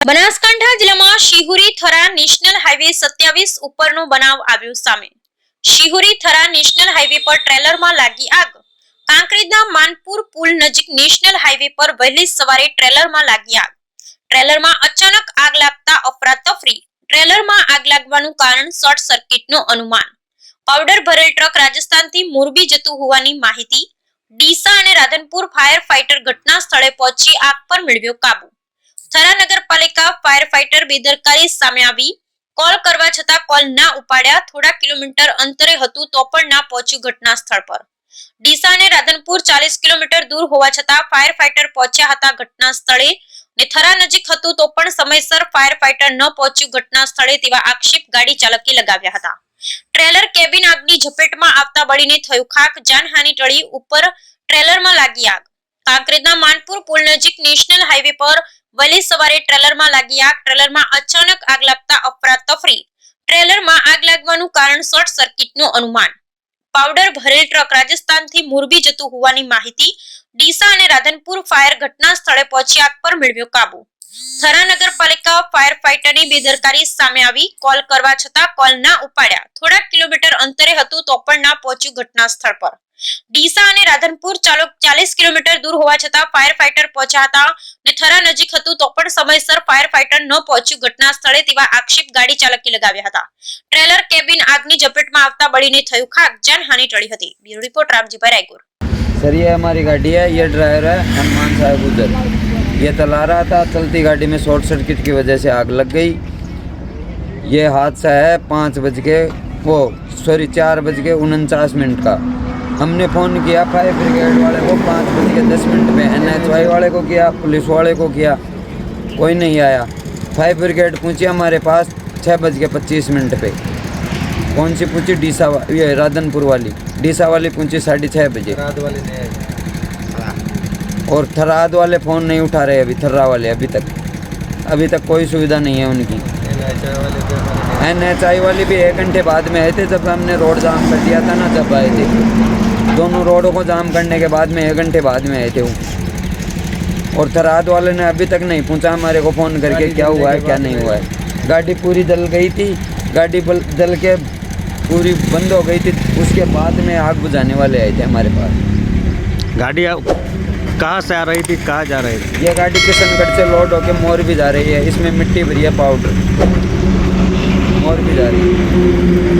બનાસકાંઠા જિલ્લામાં Shihori Thara national highway 27 ઉપરનો બનાવ આવ્યો સામે। શિહોરી થરા નેશનલ હાઈવે પર ટ્રેલરમાં લાગી આગ। કાંકરેજના માનપુર પુલ નજીક નેશનલ હાઈવે પર વહેલી સવારે ટ્રેલરમાં લાગી આગ। ટ્રેલરમાં અચાનક આગ લાગતા અફરાતફરી। ટ્રેલરમાં આગ લાગવાનું કારણ શોર્ટ સર્કિટનો અનુમાન। પાવડર ભરેલ ટ્રક રાજસ્થાનથી મોરબી જતું હોવાની માહિતી। ડીસા અને રાધનપુર ફાયર ફાઈટર ઘટના સ્થળે પહોંચી આગ પર મેળવ્યો કાબુ। થરા નગરપાલિકા ફાયર ફાઈટર બેદરકારી સામે આવી। કોલ કરવા છતાં કોલ ના ઉપાડ્યા। થોડા કિલોમીટર અંતરે હતું તો પણ ના પહોંચ્યું ઘટના સ્થળ પર। ડીસા અને રાધનપુર 40 કિલોમીટર દૂર હોવા છતાં ફાયર ફાઈટર પહોંચ્યા હતા ઘટના સ્થળે ને થરા નજીક હતું તો પણ સમયસર ફાયર ફાઈટર ન પહોંચ્યું ઘટના સ્થળે તેવા આક્ષેપ ગાડી ચાલકે લગાવ્યા હતા। ટ્રેલર કેબિન આગની ઝપેટમાં આવતા બળીને થયું ખાક। જાનહાનિ ટળી। ઉપર ટ્રેલરમાં લાગી આગ। કાંકરેજના માનપુર પુલ નજીક નેશનલ હાઈવે પર વહેલી સવારે ટ્રેલરમાં લાગી આગ। ટ્રેલરમાં અચાનક આગ લાગતા અફરાતફરી। ટ્રેલરમાં આગ લાગવાનું કારણ શોર્ટ સર્કિટનો અનુમાન। પાવડર ભરેલ ટ્રક રાજસ્થાનથી મોરબી જતું હોવાની માહિતી। ડીસા અને રાધનપુર ફાયર ઘટના સ્થળે પહોંચી આગ પર મેળવ્યો કાબુ। થરા નગરપાલિકા ફાયર ફાઈટરની બેદરકારી સામે આવી। કોલ કરવા છતાં કોલ ના ઉપાડ્યા। થોડા કિલોમીટર અંતરે હતું તો પણ ના પહોંચ્યું ઘટના સ્થળ પર। ડીસા અને રાધનપુર 40 કિલોમીટર દૂર હોવા છતાં ફાયર ફાઈટર પહોંચ્યા હતા ને થરા નજીક હતું તો પણ સમયસર ફાયર ફાઈટર ન પહોંચ્યું ઘટના સ્થળે તેવા આક્ષેપ ગાડી ચાલકે લગાવ્યા હતા। ટ્રેલર કેબિન આગની ઝપેટમાં આવતા બળીને થયું ખાક। જાનહાનિ ટળી હતી। Bureau report Ramjibhai Raygur. Sir ये हमारी गाड़ी है, ये ड्राइवर है हनुमान साहब उधर, ये चला रहा था। चलती गाड़ी में शॉर्ट सर्किट की वजह से आग लग गई। ये हादसा है 4:49 का। हमने फ़ोन किया फायर ब्रिगेड वाले को 5:10 पे, NHY वाले को किया, पुलिस वाले को किया, कोई नहीं आया। फायर ब्रिगेड पहुंची हमारे पास 6:25 पे। कौन सी पहुंची? डीसा ये राधनपुर वाली। डीसा वाली पहुंची 6:30 बजे। और थराद वाले फ़ोन नहीं उठा रहे अभी। थर्रा वाले अभी तक कोई सुविधा नहीं है उनकी। NHI वाली भी 1 घंटे बाद में आए थे, जब हमने रोड जाम कर दिया था ना, जब आए थे। दोनों रोडों को जाम करने के बाद में 1 घंटे बाद में आए थे वो। और थराद वाले ने अभी तक नहीं पूछा हमारे को फ़ोन करके क्या हुआ है क्या नहीं हुआ है। गाड़ी पूरी जल गई थी, गाड़ी जल के पूरी बंद हो गई थी। उसके बाद में आग बुझाने वाले आए थे हमारे पास। गाड़ी कहाँ से आ रही थी, कहाँ जा रही थी? ये गाड़ी किशनगढ़ से लोड होके मोरबी जा रही है। इसमें मिट्टी भरी है, पाउडर। मोरबी जा रही है।